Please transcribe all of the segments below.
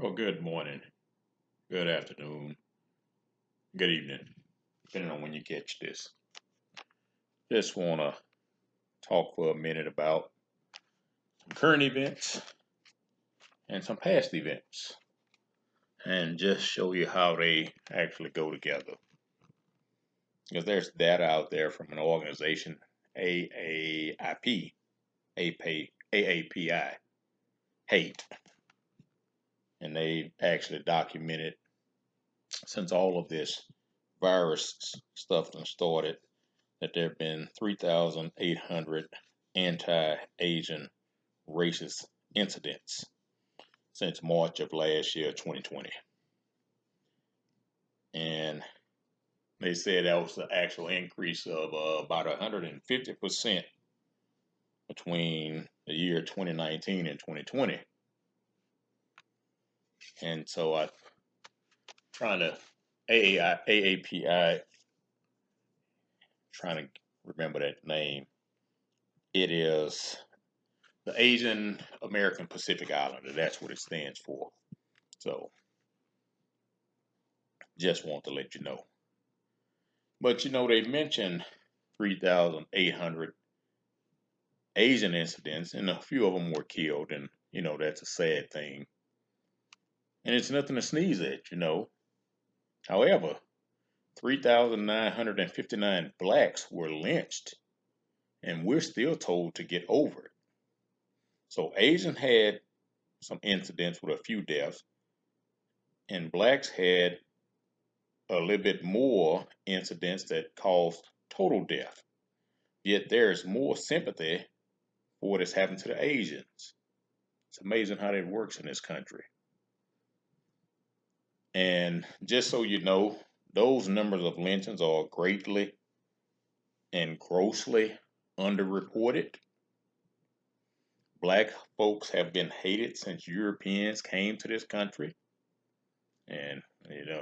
Well, good morning, good afternoon, good evening, depending on when you catch this. Just want to talk for a minute about some current events and some past events and just show you how they actually go together. Because there's data out there from an organization, AAIP, AAPI, hate, and they actually documented since all of this virus stuff started that there have been 3,800 anti-Asian racist incidents since March of last year, 2020. And they said that was the actual increase of about 150% between the year 2019 and 2020. And so I'm trying to, AAPI, trying to remember that name. It is the Asian American Pacific Islander. That's what it stands for. So just want to let you know. But they mentioned 3,800 Asian incidents, and a few of them were killed, and that's a sad thing. And it's nothing to sneeze at. However, 3,959 blacks were lynched, and we're still told to get over it. So Asians had some incidents with a few deaths, and blacks had a little bit more incidents that caused total death. Yet there is more sympathy for what has happened to the Asians. It's amazing how that works in this country. And just so you know, those numbers of lynchings are greatly and grossly underreported. Black folks have been hated since Europeans came to this country. And,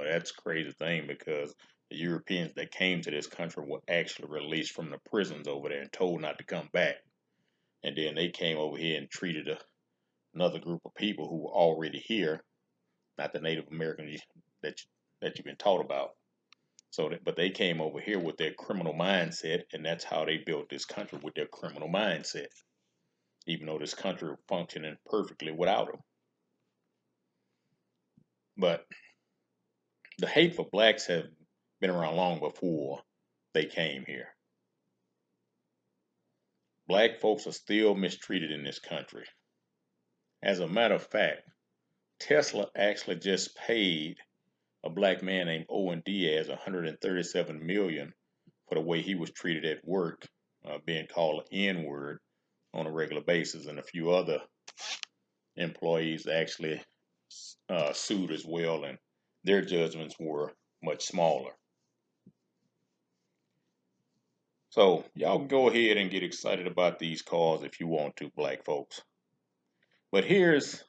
that's a crazy thing because the Europeans that came to this country were actually released from the prisons over there and told not to come back. And then they came over here and treated another group of people who were already here, not the Native Americans that you've been taught about. But they came over here with their criminal mindset, and that's how they built this country, with their criminal mindset, even though this country was functioning perfectly without them. But the hate for blacks have been around long before they came here. Black folks are still mistreated in this country. As a matter of fact, Tesla actually just paid a black man named Owen Diaz $137 million for the way he was treated at work, being called an N-word on a regular basis, and a few other employees actually sued as well, and their judgments were much smaller. So y'all can go ahead and get excited about these calls if you want to, black folks. But here's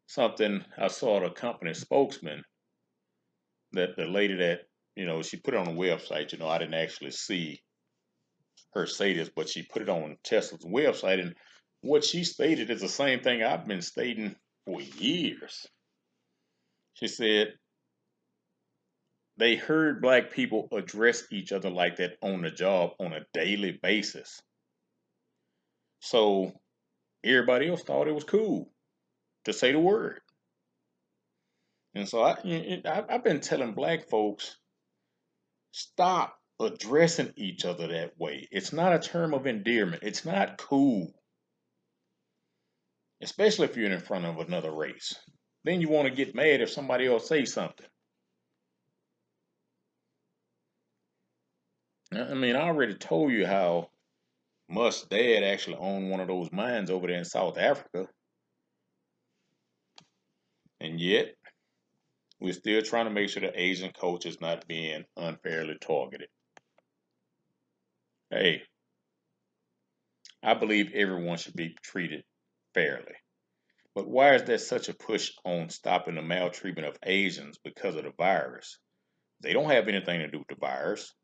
something I saw the company spokesman, that the lady that, she put it on the website. I didn't actually see her say this, but she put it on Tesla's website, and what she stated is the same thing I've been stating for years. She said they heard black people address each other like that on the job on a daily basis. So everybody else thought it was cool to say the word. And so I've been telling black folks, stop addressing each other that way. It's not a term of endearment. It's not cool. Especially if you're in front of another race. Then you want to get mad if somebody else says something. I already told you how Musk's dad actually owned one of those mines over there in South Africa. And yet, we're still trying to make sure the Asian culture is not being unfairly targeted. Hey, I believe everyone should be treated fairly. But why is there such a push on stopping the maltreatment of Asians because of the virus? They don't have anything to do with the virus,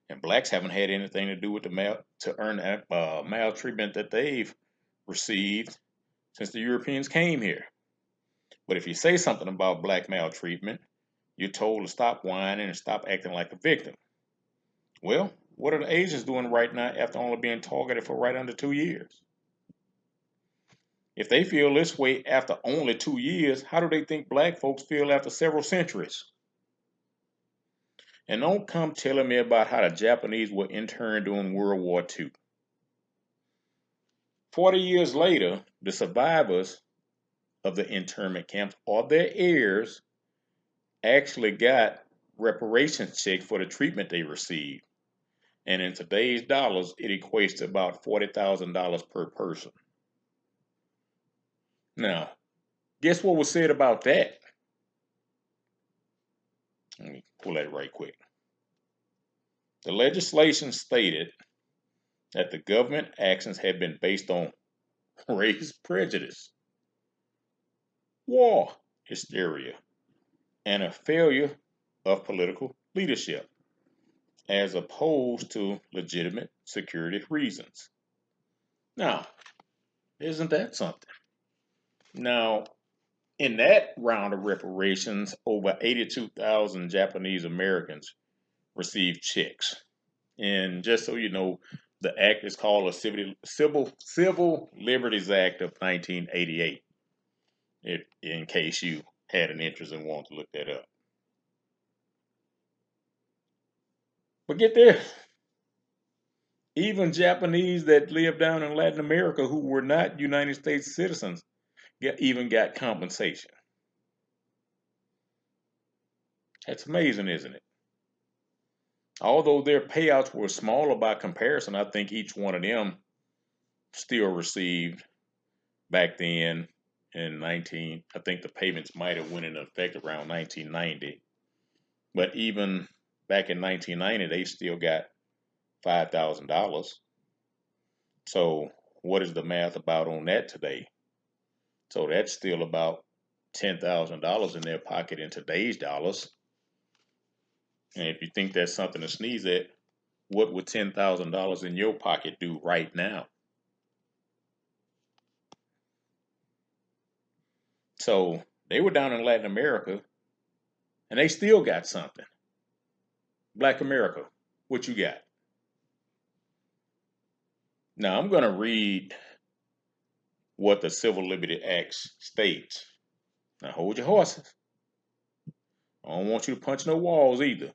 and blacks haven't had anything to do with to earn maltreatment that they've received since the Europeans came here. But if you say something about black maltreatment, you're told to stop whining and stop acting like a victim. Well, what are the Asians doing right now after only being targeted for right under 2 years? If they feel this way after only 2 years, how do they think black folks feel after several centuries? And don't come telling me about how the Japanese were interned during World War II. 40 years later, the survivors of the internment camps or their heirs actually got reparations checks for the treatment they received. And in today's dollars, it equates to about $40,000 per person. Now, guess what was said about that? Let me pull that right quick. The legislation stated that the government actions had been based on race prejudice, war hysteria, and a failure of political leadership, as opposed to legitimate security reasons. Now, isn't that something? Now, in that round of reparations, over 82,000 Japanese Americans received checks. And just so you know, the act is called a Civil Liberties Act of 1988, in case you had an interest and want to look that up. But get this, even Japanese that live down in Latin America who were not United States citizens even got compensation. That's amazing, isn't it? Although their payouts were smaller by comparison, I think each one of them still received back then I think the payments might have went into effect around 1990. But even back in 1990, they still got $5,000. So what is the math about on that today? So that's still about $10,000 in their pocket in today's dollars. And if you think that's something to sneeze at, what would $10,000 in your pocket do right now? So they were down in Latin America and they still got something. Black America, what you got? Now I'm going to read what the Civil Liberty Act states. Now hold your horses. I don't want you to punch no walls either,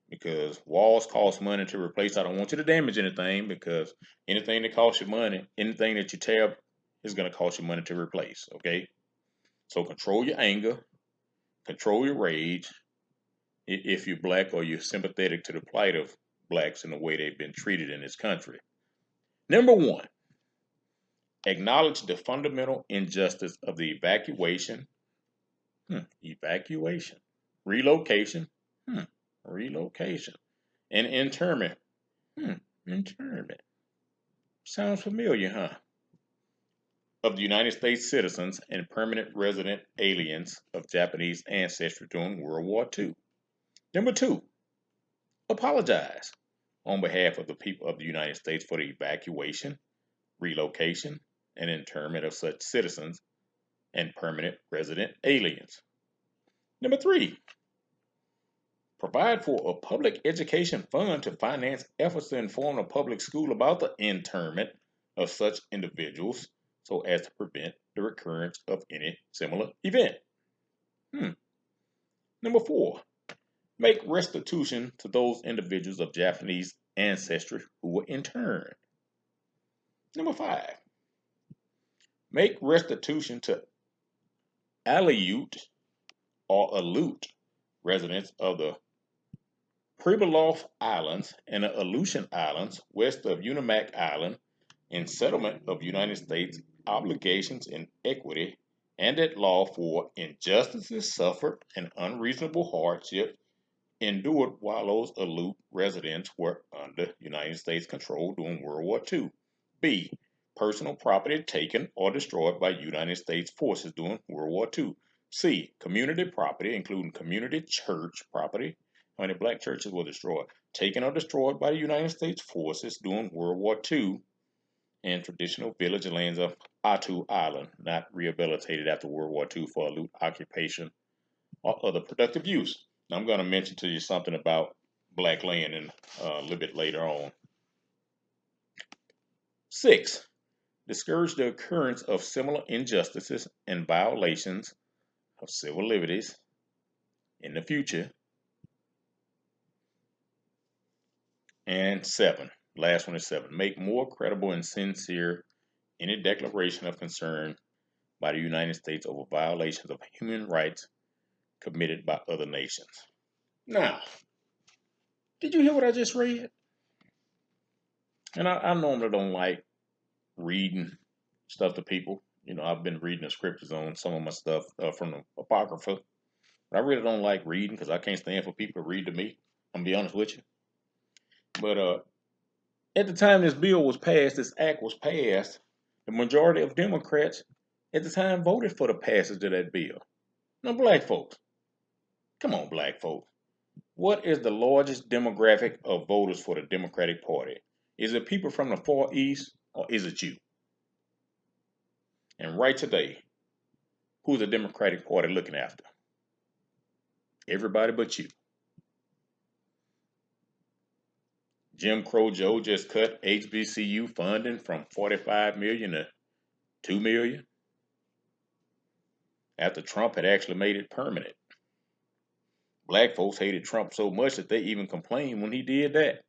because walls cost money to replace. I don't want you to damage anything, because anything that costs you money, anything that you tear up is going to cost you money to replace, okay? So control your anger, control your rage if you're black or you're sympathetic to the plight of blacks and the way they've been treated in this country. Number one, acknowledge the fundamental injustice of the evacuation, relocation, relocation, and internment. Internment. Sounds familiar, huh? Of the United States citizens and permanent resident aliens of Japanese ancestry during World War II. Number two, apologize on behalf of the people of the United States for the evacuation, relocation, and internment of such citizens and permanent resident aliens. Number three, provide for a public education fund to finance efforts to inform the public school about the internment of such individuals so as to prevent the recurrence of any similar event. Number four, make restitution to those individuals of Japanese ancestry who were interned. Number five, make restitution to Aleut or Aleut residents of the Pribilof Islands and the Aleutian Islands west of Unimak Island in settlement of United States obligations in equity and at law for injustices suffered and unreasonable hardship endured while those Aleut residents were under United States control during World War II. B. Personal property taken or destroyed by United States forces during World War II. C. Community property, including community church property. How many black churches were destroyed? Taken or destroyed by the United States forces during World War II. and traditional village lands of Atu Island, not rehabilitated after World War II for loot occupation or other productive use. Now, I'm going to mention to you something about black land in, a little bit later on. 6. Discourage the occurrence of similar injustices and violations of civil liberties in the future. And 7. Last one is 7. Make more credible and sincere any declaration of concern by the United States over violations of human rights committed by other nations. Now, did you hear what I just read? And I normally don't like reading stuff to people. You know, I've been reading the scriptures on some of my stuff from the Apocrypha. But I really don't like reading because I can't stand for people to read to me. I'm gonna be honest with you. But at the time this bill was passed, this act was passed, the majority of Democrats at the time voted for the passage of that bill. Now, black folks, come on, black folks. What is the largest demographic of voters for the Democratic Party? Is it people from the Far East or is it you? And right today, who's the Democratic Party looking after? Everybody but you. Jim Crow Joe just cut HBCU funding from $45 million to $2 million after Trump had actually made it permanent. Black folks hated Trump so much that they even complained when he did that.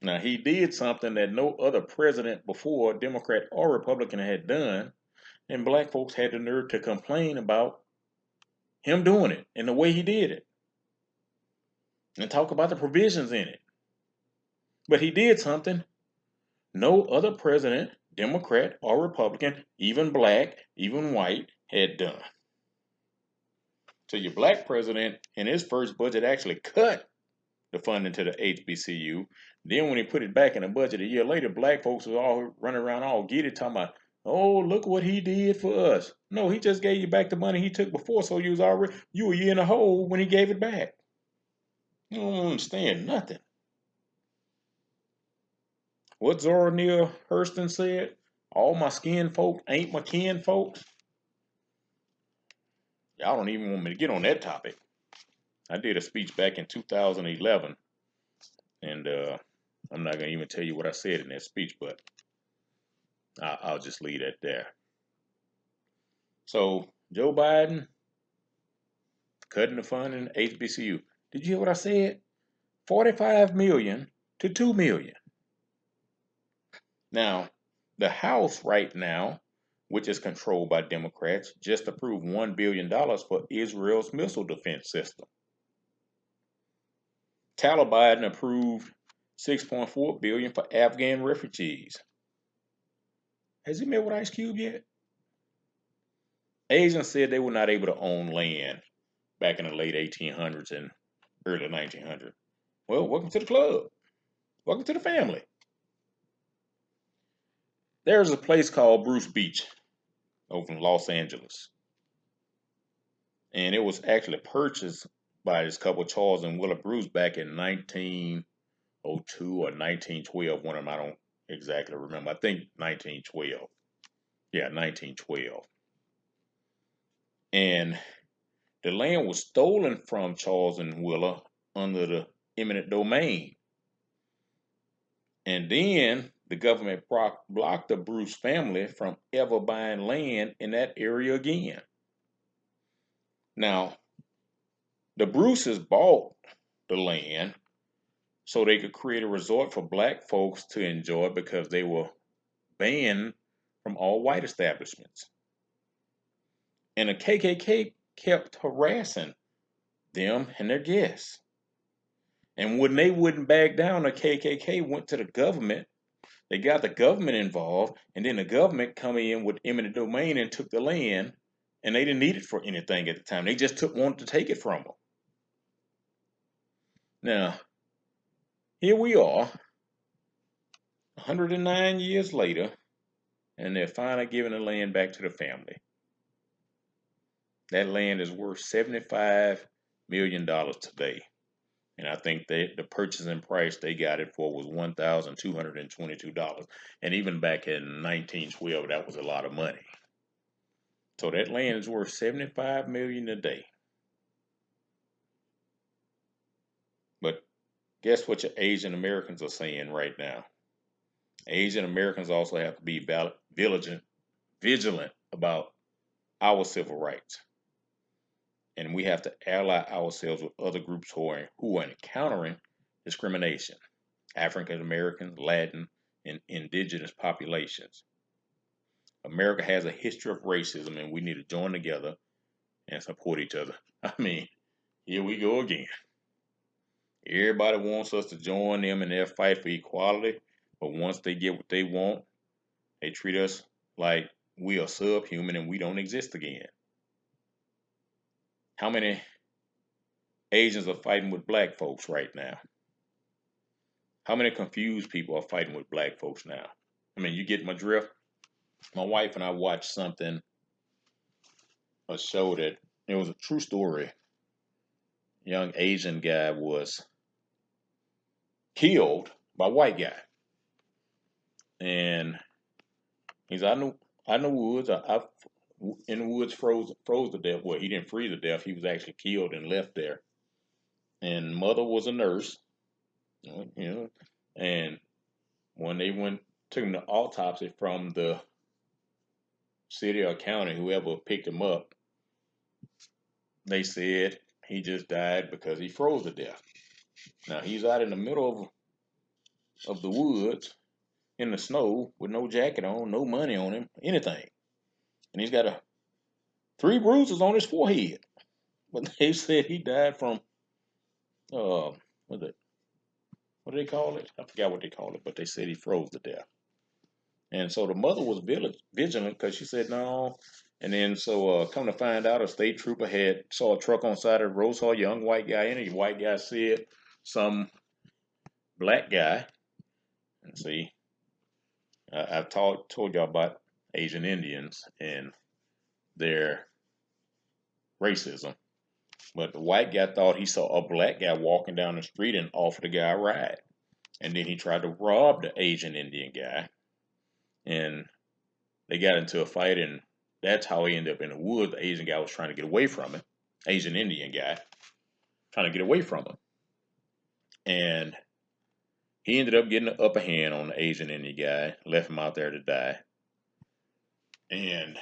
Now, he did something that no other president before, Democrat or Republican, had done, and black folks had the nerve to complain about him doing it and the way he did it and talk about the provisions in it. But he did something no other president, Democrat or Republican, even black, even white, had done. So your black president in his first budget actually cut the funding to the HBCU. Then when he put it back in the budget a year later, black folks was all running around all giddy talking about, oh, look what he did for us. No, he just gave you back the money he took before, so you were a year in a hole when he gave it back. You don't understand nothing. What Zora Neale Hurston said, all my skin folk ain't my kin folks. Y'all don't even want me to get on that topic. I did a speech back in 2011, and I'm not going to even tell you what I said in that speech, but I'll just leave that there. So, Joe Biden cutting the funding in HBCU. Did you hear what I said? 45 million to 2 million. Now, the House right now, which is controlled by Democrats, just approved $1 billion for Israel's missile defense system. Taliban approved $6.4 billion for Afghan refugees. Has he met with Ice Cube yet? Asians said they were not able to own land back in the late 1800s and early 1900s. Well, welcome to the club. Welcome to the family. There's a place called Bruce Beach over in Los Angeles. And it was actually purchased by this couple, Charles and Willa Bruce, back in 1902 or 1912. One of them, I don't exactly remember. I think 1912. Yeah, 1912. And the land was stolen from Charles and Willa under the eminent domain. And then the government blocked the Bruce family from ever buying land in that area again. Now, the Bruces bought the land so they could create a resort for black folks to enjoy because they were banned from all white establishments. And the KKK kept harassing them and their guests. And when they wouldn't back down, the KKK went to the government. They got the government involved, and then the government come in with eminent domain and took the land, and they didn't need it for anything at the time. They just wanted to take it from them. Now, here we are, 109 years later, and they're finally giving the land back to the family. That land is worth $75 million today. And I think the purchasing price they got it for was $1,222. And even back in 1912, that was a lot of money. So that land is worth $75 million today. But guess what your Asian Americans are saying right now? Asian Americans also have to be vigilant about our civil rights. And we have to ally ourselves with other groups who are encountering discrimination. African Americans, Latin, and indigenous populations. America has a history of racism and we need to join together and support each other. I mean, here we go again. Everybody wants us to join them in their fight for equality, but once they get what they want, they treat us like we are subhuman and we don't exist again. How many Asians are fighting with black folks right now? How many confused people are fighting with black folks now? I mean, you get my drift? My wife and I watched a show that it was a true story. Young Asian guy was killed by a white guy. And he's out in the woods. I in the woods froze to death. Well, he didn't freeze to death. He was actually killed and left there. And mother was a nurse, you know, and when they took him to autopsy from the city or county, whoever picked him up, they said he just died because he froze to death. Now he's out in the middle of the woods in the snow with no jacket on, no money on him, anything, and he's got 3 bruises on his forehead. But they said he died from what do they call it? I forgot what they call it, but they said he froze to death. And so the mother was vigilant because she said no. And then so come to find out, a state trooper saw a truck on the side of the road, saw a young white guy in it. The white guy said some black guy. And see, I've told y'all about Asian Indians and their racism. But the white guy thought he saw a black guy walking down the street and offered the guy a ride. And then he tried to rob the Asian Indian guy. And they got into a fight, and that's how he ended up in the woods. The Asian guy was trying to get away from him. Asian Indian guy trying to get away from him. And he ended up getting the upper hand on the Asian Indian guy, left him out there to die. And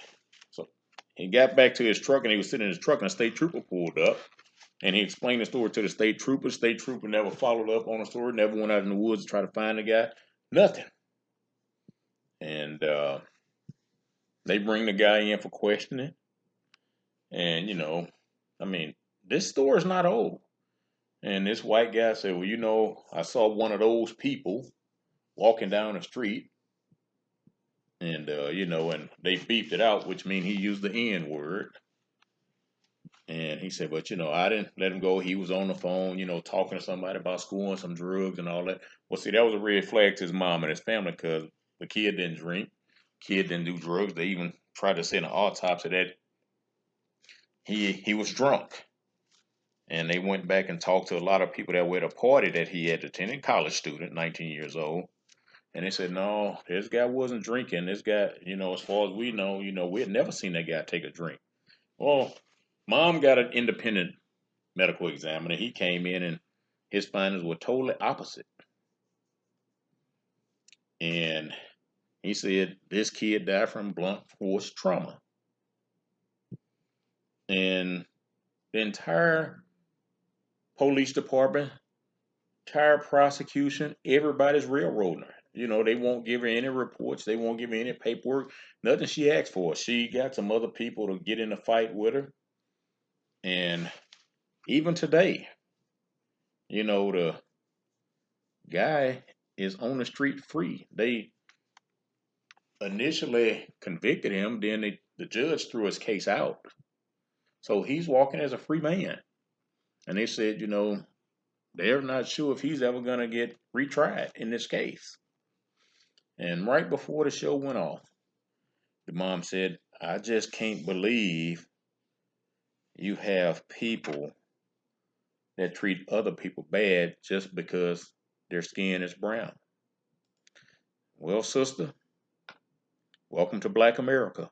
so he got back to his truck, and he was sitting in his truck, and a state trooper pulled up. And he explained the story to the state trooper. State trooper never followed up on the story, never went out in the woods to try to find the guy. Nothing. And they bring the guy in for questioning. And, I mean, this story is not old. And this white guy said, well, I saw one of those people walking down the street. And, and they beeped it out, which means he used the N word. And he said, but, I didn't let him go. He was on the phone, talking to somebody about school and some drugs and all that. Well, see, that was a red flag to his mom and his family because the kid didn't drink. Kid didn't do drugs. They even tried to say in an autopsy that he was drunk. And they went back and talked to a lot of people that were at a party that he had attended, college student, 19 years old. And they said, no, this guy wasn't drinking. This guy, as far as we know, we had never seen that guy take a drink. Well, mom got an independent medical examiner. He came in and his findings were totally opposite. And he said this kid died from blunt force trauma. And the entire police department, entire prosecution, everybody's railroading her. They won't give her any reports. They won't give her any paperwork. Nothing she asked for. She got some other people to get in a fight with her. And even today, the guy is on the street free. They initially convicted him, then the judge threw his case out. So he's walking as a free man. And they said, they're not sure if he's ever going to get retried in this case. And right before the show went off, the mom said, I just can't believe you have people that treat other people bad just because their skin is brown. Well, sister, welcome to Black America.